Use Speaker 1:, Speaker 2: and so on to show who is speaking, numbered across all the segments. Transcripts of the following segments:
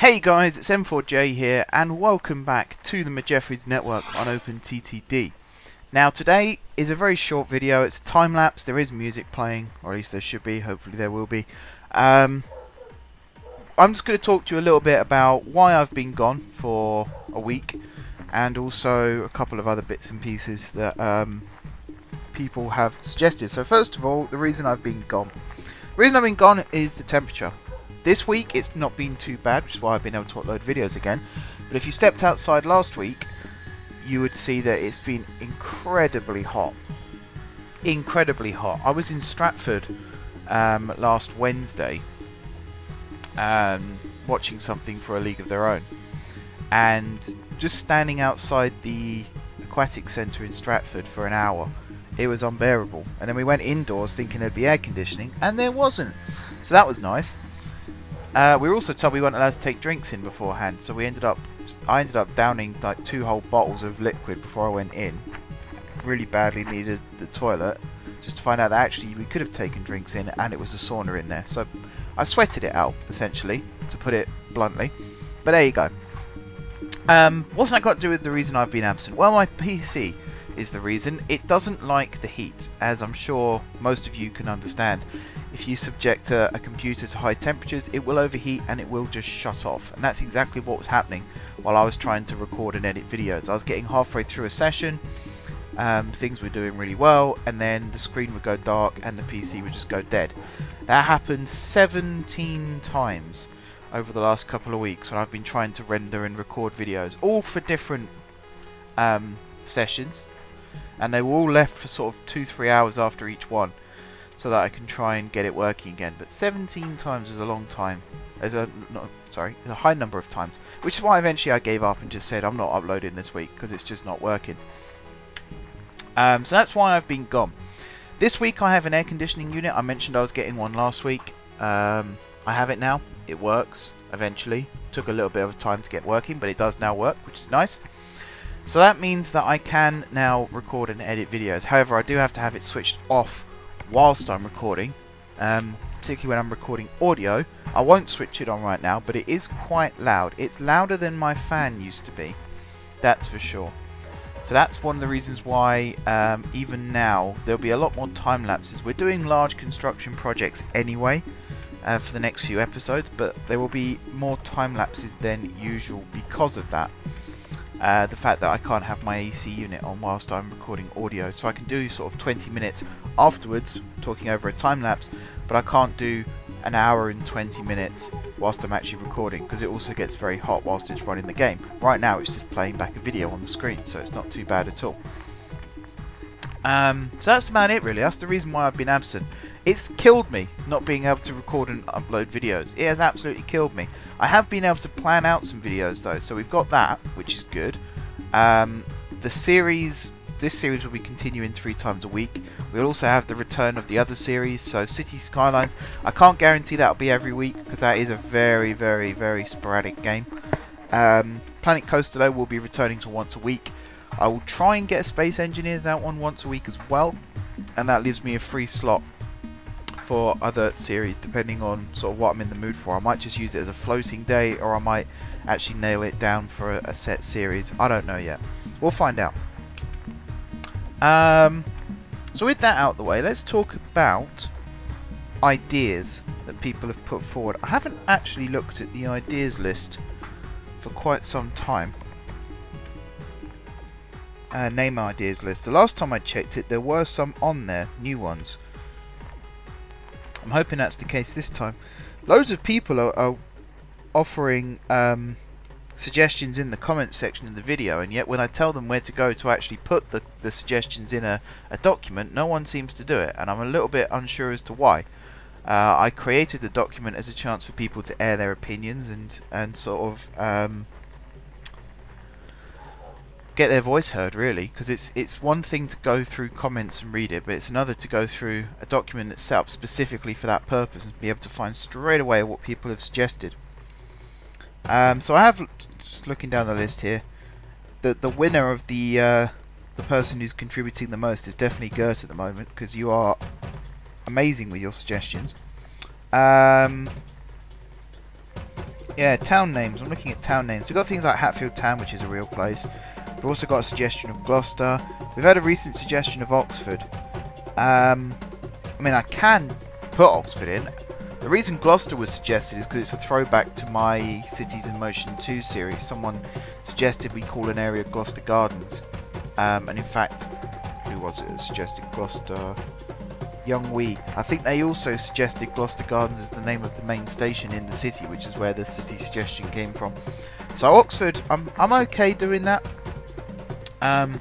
Speaker 1: Hey guys, it's M4J here, and welcome back to the Jeffries network on OpenTTD. Now today is a very short video. It's a time lapse. There is music playing, or at least there should be. Hopefully there will be. I'm just going to talk to you a little bit about why I've been gone for a week, and also a couple of other bits and pieces that people have suggested. So first of all, the reason I've been gone. The reason I've been gone is the temperature. This week it's not been too bad, which is why I've been able to upload videos again. But if you stepped outside last week, you would see that it's been incredibly hot. Incredibly hot. I was in Stratford last Wednesday watching something for A League of Their Own. And just standing outside the aquatic centre in Stratford for an hour, it was unbearable. And then we went indoors thinking there'd be air conditioning, and there wasn't. So that was nice. We were also told we weren't allowed to take drinks in beforehand, so I ended up downing like 2 whole bottles of liquid before I went in. Really badly needed the toilet, just to find out that actually we could have taken drinks in, and it was a sauna in there. So I sweated it out, essentially, to put it bluntly. But there you go. What's that got to do with the reason I've been absent? Well, my PC is the reason. It doesn't like the heat, as I'm sure most of you can understand. If you subject a computer to high temperatures, it will overheat and it will just shut off. And that's exactly what was happening while I was trying to record and edit videos. I was getting halfway through a session, things were doing really well, and then the screen would go dark and the PC would just go dead. That happened 17 times over the last couple of weeks when I've been trying to render and record videos, all for different sessions, and they were all left for sort of 2-3 hours after each one, so that I can try and get it working again. But 17 times is a long time. It's a high number of times, which is why eventually I gave up and just said I'm not uploading this week because it's just not working. So that's why I've been gone. This week I have an air conditioning unit. I mentioned I was getting one last week. I have it now. It works eventually. Took a little bit of time to get working, but it does now work, which is nice. So that means that I can now record and edit videos. However, I do have to have it switched off whilst I'm recording, particularly when I'm recording audio. I won't switch it on right now, but it is quite loud. It's louder than my fan used to be, that's for sure. So that's one of the reasons why even now there'll be a lot more time lapses. We're doing large construction projects anyway for the next few episodes, but there will be more time lapses than usual because of that. The fact that I can't have my AC unit on whilst I'm recording audio, so I can do sort of 20 minutes afterwards talking over a time lapse, but I can't do an hour and 20 minutes whilst I'm actually recording, because it also gets very hot whilst it's running the game. Right now it's just playing back a video on the screen, so it's not too bad at all. So that's about it really. That's the reason why I've been absent. It's killed me not being able to record and upload videos. It has absolutely killed me. I have been able to plan out some videos though, so we've got that, which is good. This series will be continuing 3 times a week. We'll also have the return of the other series, so City Skylines. I can't guarantee that'll be every week because that is a very, very, very sporadic game. Planet Coaster will be returning to once a week. I will try and get Space Engineers out one once a week as well, and that leaves me a free slot for other series depending on sort of what I'm in the mood for. I might just use it as a floating day, or I might actually nail it down for a set series. I don't know yet. We'll find out. So with that out of the way, let's talk about ideas that people have put forward. I haven't actually looked at the ideas list for quite some time. Name ideas list. The last time I checked it, there were some on there, new ones. I'm hoping that's the case this time. Loads of people are offering suggestions in the comments section of the video, and yet when I tell them where to go to actually put the suggestions in a document, no one seems to do it, and I'm a little bit unsure as to why. I created the document as a chance for people to air their opinions and sort of get their voice heard, really, because it's one thing to go through comments and read it, but it's another to go through a document that's set up specifically for that purpose and be able to find straight away what people have suggested. So I have, just looking down the list here, the winner of the person who's contributing the most is definitely Gert at the moment, because you are amazing with your suggestions. Yeah, town names. I'm looking at town names. We've got things like Hatfield Town, which is a real place. We've also got a suggestion of Gloucester. We've had a recent suggestion of Oxford. I mean, I can put Oxford in. The reason Gloucester was suggested is because it's a throwback to my Cities in Motion 2 series. Someone suggested we call an area Gloucester Gardens. And in fact, who was it that suggested Gloucester? Young Wee. I think they also suggested Gloucester Gardens as the name of the main station in the city, which is where the city suggestion came from. So Oxford, I'm okay doing that.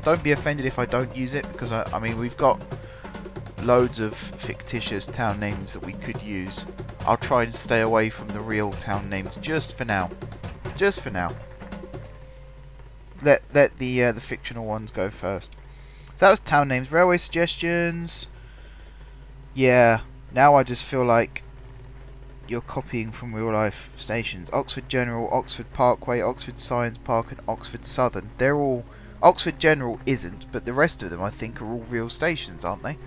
Speaker 1: Don't be offended if I don't use it, because I mean, we've got loads of fictitious town names that we could use. I'll try and stay away from the real town names just for now. Just for now. Let the fictional ones go first. So that was town names. Railway suggestions. Yeah, now I just feel like you're copying from real life stations. Oxford General, Oxford Parkway, Oxford Science Park and Oxford Southern. They're all... Oxford General isn't, but the rest of them I think are all real stations, aren't they?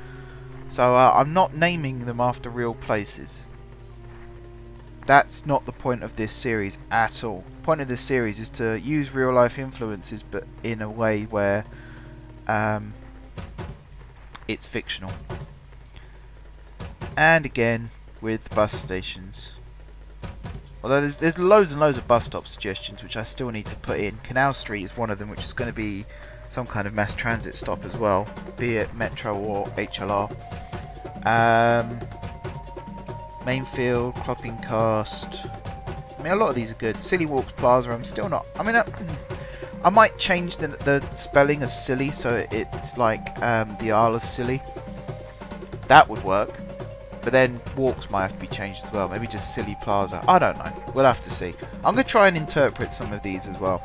Speaker 1: So I'm not naming them after real places. That's not the point of this series at all. The point of this series is to use real life influences, but in a way where it's fictional. And again, with bus stations. Although there's loads and loads of bus stop suggestions which I still need to put in. Canal Street is one of them, which is going to be some kind of mass transit stop as well, be it Metro or HLR. Mainfield, Cloppingcast. I mean, a lot of these are good. Silly Walks Plaza, I'm still not... I mean, I might change the spelling of silly so it's like the Isle of Scilly. That would work. But then walks might have to be changed as well. Maybe just Silly Plaza. I don't know. We'll have to see. I'm going to try and interpret some of these as well.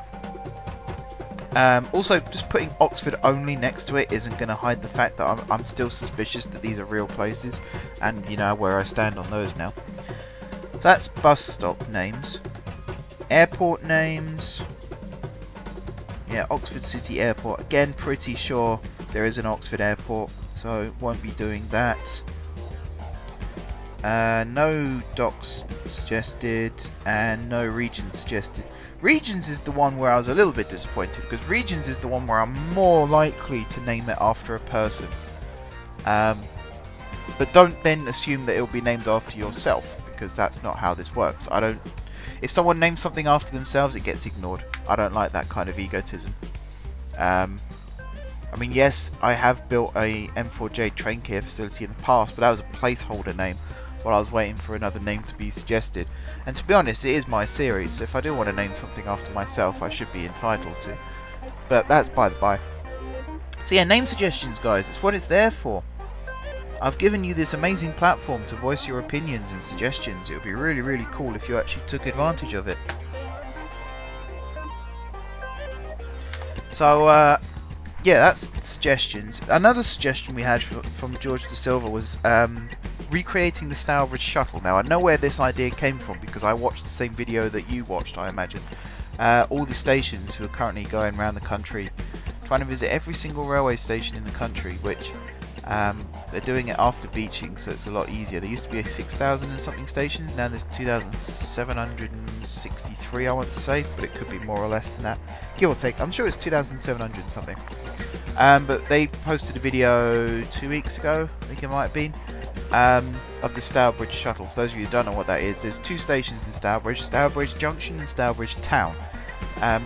Speaker 1: Also, just putting Oxford only next to it isn't going to hide the fact that I'm still suspicious that these are real places. And you know where I stand on those now. So that's bus stop names. Airport names. Yeah, Oxford City Airport. Again, pretty sure there is an Oxford Airport. So won't be doing that. No docks suggested, and no regions suggested. Regions is the one where I was a little bit disappointed, because regions is the one where I'm more likely to name it after a person. But don't then assume that it'll be named after yourself, because that's not how this works. If someone names something after themselves, it gets ignored. I don't like that kind of egotism. I mean, yes, I have built a M4J train care facility in the past, but that was a placeholder name while I was waiting for another name to be suggested. And to be honest, it is my series, so if I do want to name something after myself, I should be entitled to. But that's by the by. So yeah, name suggestions, guys, it's what it's there for. I've given you this amazing platform to voice your opinions and suggestions. It would be really, really cool if you actually took advantage of it. So, yeah, that's suggestions. Another suggestion we had from George De Silva was recreating the Stourbridge Shuttle. Now, I know where this idea came from because I watched the same video that you watched, I imagine. All the stations who are currently going around the country trying to visit every single railway station in the country, which they're doing it after beaching, so it's a lot easier. There used to be 6,000 and something stations, now there's 2,763, I want to say, but it could be more or less than that, give or take. I'm sure it's 2,700 and something. But they posted a video 2 weeks ago, I think it might have been, of the Stourbridge Shuttle. For those of you who don't know what that is, there's two stations in Stourbridge, Stourbridge Junction and Stourbridge Town.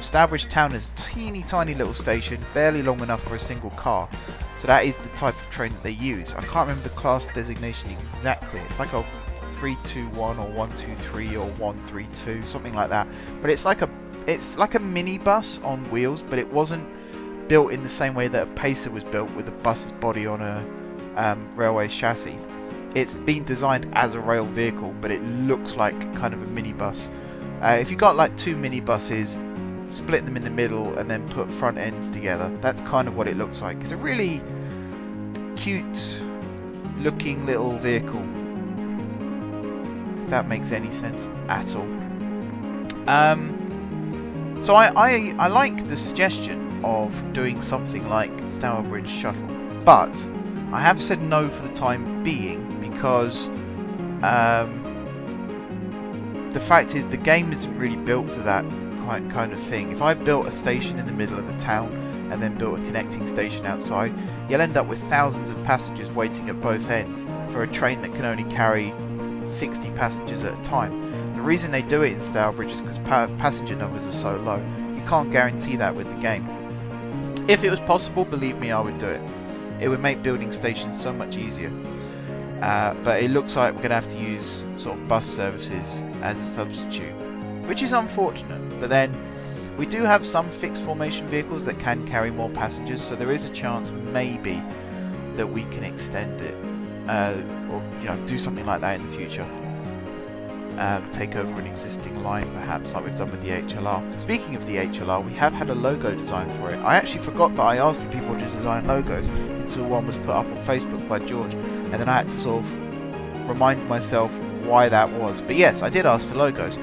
Speaker 1: Stourbridge Town is a teeny tiny little station, barely long enough for a single car. So that is the type of train that they use. I can't remember the class designation exactly. It's like a 321 or 123 or 132, something like that. But it's like a minibus on wheels, but it wasn't built in the same way that a Pacer was built with a bus's body on a railway chassis. It's been designed as a rail vehicle, but it looks like kind of a minibus. If you got like two minibuses, split them in the middle and then put front ends together, that's kind of what it looks like. It's a really cute looking little vehicle, if that makes any sense at all. So I like the suggestion of doing something like Stourbridge Shuttle, but I have said no for the time being because the fact is the game isn't really built for that kind of thing. If I built a station in the middle of the town and then built a connecting station outside, you'll end up with thousands of passengers waiting at both ends for a train that can only carry 60 passengers at a time. The reason they do it in Stourbridge is because passenger numbers are so low. You can't guarantee that with the game. If it was possible, believe me, I would do it. It would make building stations so much easier. But it looks like we're going to have to use sort of bus services as a substitute, which is unfortunate. But then we do have some fixed formation vehicles that can carry more passengers, so there is a chance maybe that we can extend it, or do something like that in the future. Take over an existing line perhaps, like we've done with the HLR. Speaking of the HLR, we have had a logo design for it. I actually forgot that I asked for people to design logos until one was put up on Facebook by George, and then I had to sort of remind myself why that was. But yes, I did ask for logos.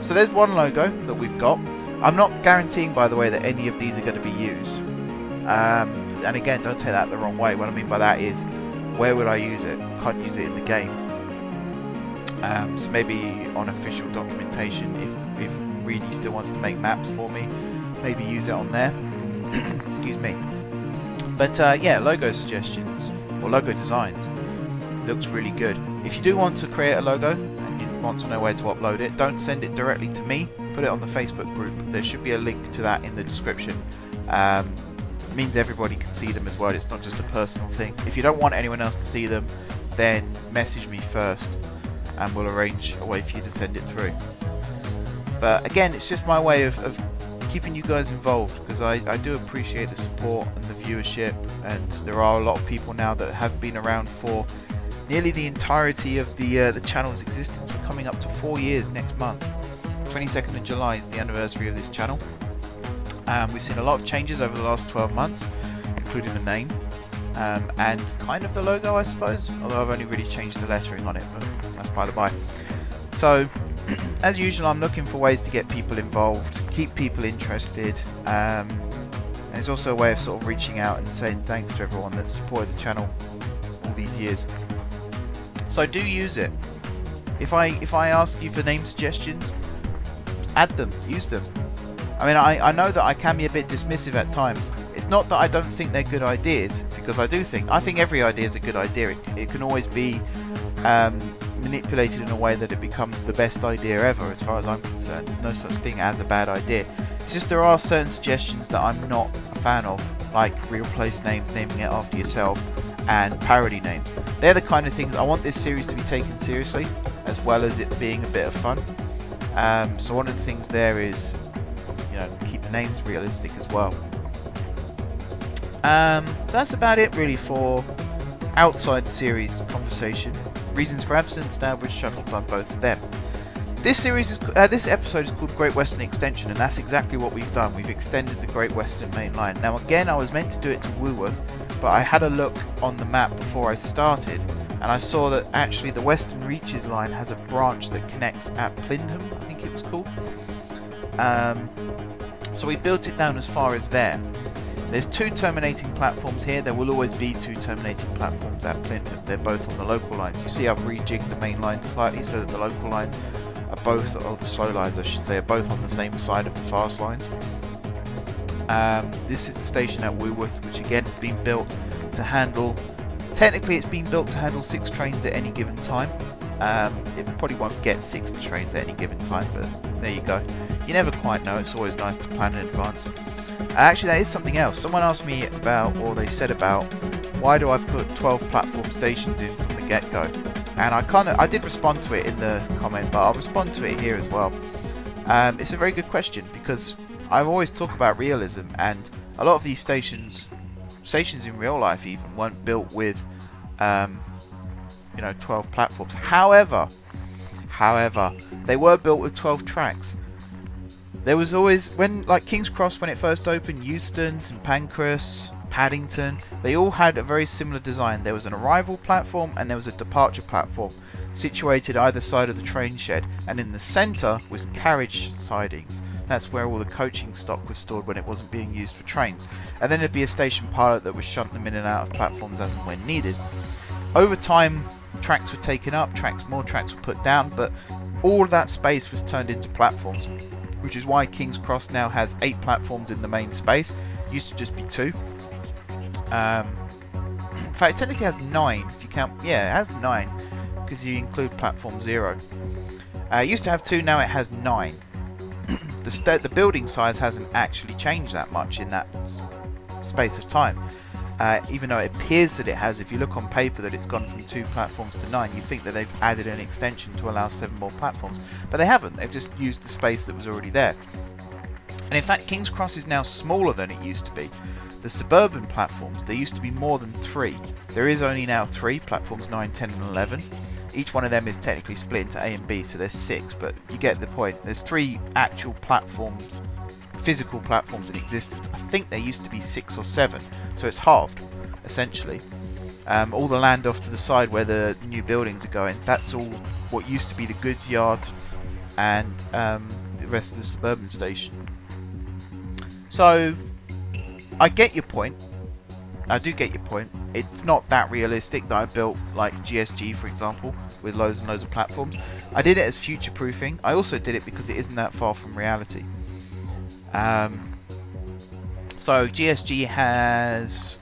Speaker 1: So there's one logo that we've got. I'm not guaranteeing, by the way, that any of these are going to be used. And again, don't take that the wrong way. What I mean by that is, where would I use it? Can't use it in the game. So maybe on official documentation, if Reedy still wants to make maps for me, maybe use it on there. Excuse me. But yeah, logo suggestions or logo designs looks really good. If you do want to create a logo and you want to know where to upload it, don't send it directly to me. Put it on the Facebook group. There should be a link to that in the description. It means everybody can see them as well. It's not just a personal thing. If you don't want anyone else to see them, then message me first, and we'll arrange a way for you to send it through. But again, it's just my way of keeping you guys involved, because I do appreciate the support and the viewership, and there are a lot of people now that have been around for nearly the entirety of the channel's existence. We're coming up to 4 years next month. 22nd of July is the anniversary of this channel. We've seen a lot of changes over the last 12 months, including the name. And kind of the logo, I suppose, although I've only really changed the lettering on it, but that's by the by. So, as usual, I'm looking for ways to get people involved, keep people interested, and it's also a way of sort of reaching out and saying thanks to everyone that's supported the channel all these years. So do use it. If I ask you for name suggestions, add them, use them. I mean, I know that I can be a bit dismissive at times. It's not that I don't think they're good ideas, because I think every idea is a good idea. It can always be manipulated in a way that it becomes the best idea ever, as far as I'm concerned. There's no such thing as a bad idea. It's just there are certain suggestions that I'm not a fan of, like real place names, naming it after yourself, and parody names. They're the kind of things I want this series to be taken seriously, as well as it being a bit of fun. So one of the things there is, keep the names realistic as well. So that's about it really for outside series conversation. Reasons for Absence, Stourbridge Shuttle Club, both of them. This episode is called Great Western Extension, and that's exactly what we've done. We've extended the Great Western Main Line. Now again, I was meant to do it to Woolworth, but I had a look on the map before I started, and I saw that actually the Western Reaches line has a branch that connects at Plindham, I think it was called. So we've built it down as far as there. There's 2 terminating platforms here. There will always be 2 terminating platforms at Plindham. They're both on the local lines. You see I've rejigged the main line slightly so that the local lines are both, or the slow lines I should say, are both on the same side of the fast lines. This is the station at Woolworth, which again has been built to handle, technically it's been built to handle 6 trains at any given time. It probably won't get 6 trains at any given time, but there you go. You never quite know. It's always nice to plan in advance. Actually, that is something else. Someone asked me about, or they said about, why do I put 12 platform stations in from the get-go? And I did respond to it in the comment, but I'll respond to it here as well. It's a very good question, because I always talk about realism, and a lot of these stations in real life even, weren't built with 12 platforms. However, they were built with 12 tracks. There was always, like King's Cross when it first opened, Euston, St Pancras, Paddington, they all had a very similar design. There was an arrival platform and there was a departure platform situated either side of the train shed, and in the centre was carriage sidings. That's where all the coaching stock was stored when it wasn't being used for trains. And then there'd be a station pilot that would shunt them in and out of platforms as and when needed. Over time, tracks were taken up, more tracks were put down, but all of that space was turned into platforms, which is why King's Cross now has 8 platforms in the main space. It used to just be 2. In fact, it technically has 9 if you count. Yeah, it has 9 because you include platform 0. It used to have 2, now it has 9. The building size hasn't actually changed that much in that space of time. Even though it appears that it has, if you look on paper that it's gone from 2 platforms to 9, you think that they've added an extension to allow 7 more platforms. But they haven't, they've just used the space that was already there. And in fact, King's Cross is now smaller than it used to be. The suburban platforms, there used to be more than 3. There is only now 3, platforms 9, 10 and 11. Each one of them is technically split into A and B, so there's 6, but you get the point. There's 3 actual platforms, physical platforms in existence. I think there used to be 6 or 7, so it's halved, essentially. All the land off to the side where the new buildings are going, that's all what used to be the goods yard and the rest of the suburban station. So, I get your point. I do get your point. It's not that realistic that I built like GSG, for example, with loads and loads of platforms. I did it as future-proofing. I also did it because it isn't that far from reality. So GSG has...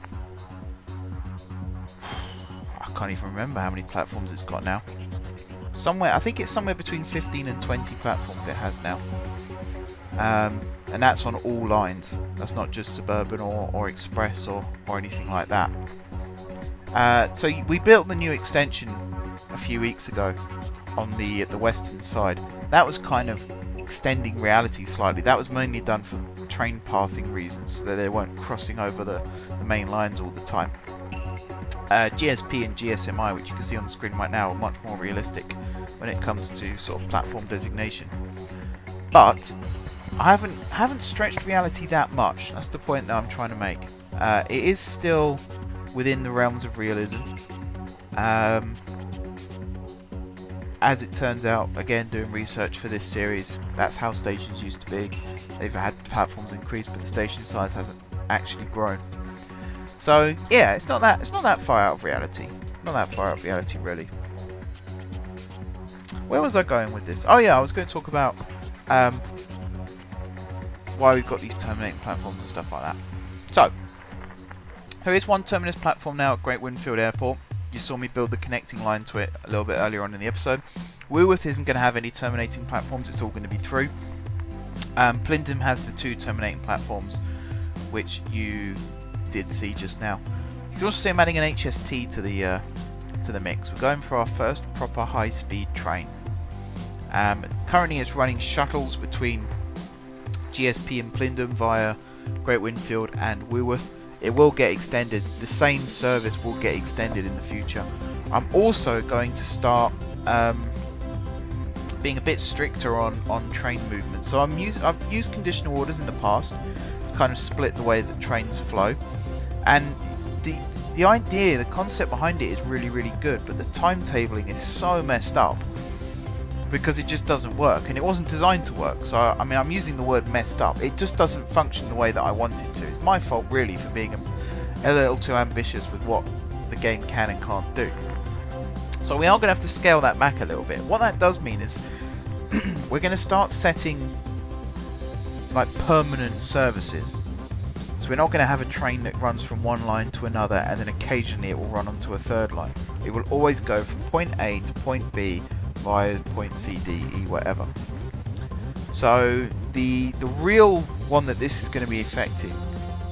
Speaker 1: I can't even remember how many platforms it's got now. I think it's somewhere between 15 and 20 platforms it has now. And that's on all lines. That's not just suburban or express or anything like that. So we built the new extension a few weeks ago on the western side. That was kind of extending reality slightly. That was mainly done for train pathing reasons, so that they weren't crossing over the main lines all the time. GSP and GSMI, which you can see on the screen right now, are much more realistic when it comes to sort of platform designation. But I haven't stretched reality that much. That's the point that I'm trying to make. It is still within the realms of realism. As it turns out, again, doing research for this series, that's how stations used to be. They've had platforms increase, but the station size hasn't actually grown. So yeah, it's not that far out of reality. Not that far out of reality, really. Where was I going with this? Oh yeah, I was going to talk about why we've got these terminating platforms and stuff like that. So, there is one terminus platform now at Great Winfield Airport. You saw me build the connecting line to it a little bit earlier on in the episode. Woolworth isn't going to have any terminating platforms, it's all going to be through. Plindon has the 2 terminating platforms, which you did see just now. You can also see I'm adding an HST to the mix. We're going for our first proper high-speed train. Currently it's running shuttles between GSP and Plindon via Great Winfield and Woolworth. It will get extended. The same service will get extended in the future. I'm also going to start being a bit stricter on train movement. So I've used conditional orders in the past to kind of split the way that trains flow. And the idea, the concept behind it is really, really good, but the timetabling is so messed up because it just doesn't work, and it wasn't designed to work. So I mean, I'm using the word messed up. It just doesn't function the way that I want it to. It's my fault really for being a little too ambitious with what the game can and can't do. So we are going to have to scale that back a little bit. What that does mean is we're going to start setting like permanent services. So we're not going to have a train that runs from one line to another and then occasionally it will run onto a third line. It will always go from point A to point B via point C, D, E, whatever. So the real one that this is going to be affecting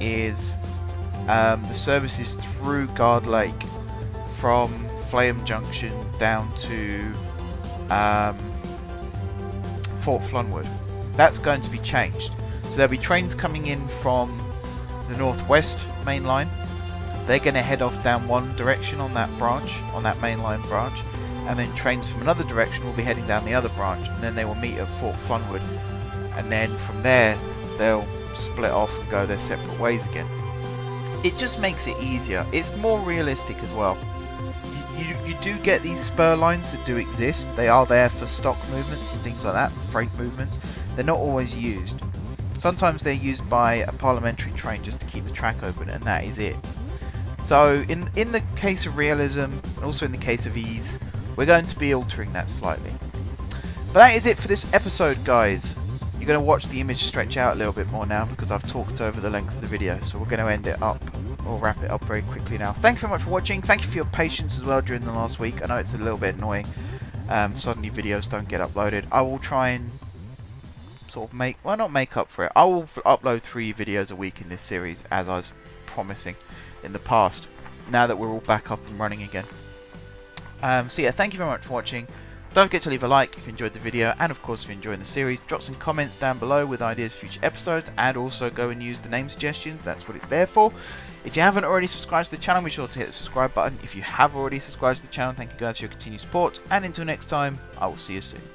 Speaker 1: is the services through Guard Lake from Flaham Junction down to Fort Flunwood. That's going to be changed. So there'll be trains coming in from the northwest main line. They're going to head off down one direction on that branch, on that mainline branch, and then trains from another direction will be heading down the other branch, and then they will meet at Fort Flunwood, and then from there they'll split off and go their separate ways again. It just makes it easier. It's more realistic as well. You do get these spur lines that do exist. They are there for stock movements and things like that, freight movements. They're not always used. Sometimes they're used by a parliamentary train just to keep the track open, and that is it. So in the case of realism, and also in the case of ease, we're going to be altering that slightly. But that is it for this episode, guys. You're going to watch the image stretch out a little bit more now because I've talked over the length of the video. So we're going to end it up, or wrap it up very quickly now. Thank you very much for watching. Thank you for your patience as well during the last week. I know it's a little bit annoying. Suddenly videos don't get uploaded. I will try and sort of not make up for it. I will upload 3 videos a week in this series, as I was promising in the past, now that we're all back up and running again. So yeah, thank you very much for watching. Don't forget to leave a like if you enjoyed the video, and of course if you're enjoying the series, drop some comments down below with ideas for future episodes, and also go and use the name suggestions. That's what it's there for. If you haven't already subscribed to the channel, be sure to hit the subscribe button. If you have already subscribed to the channel, thank you guys for your continued support, and until next time, I will see you soon.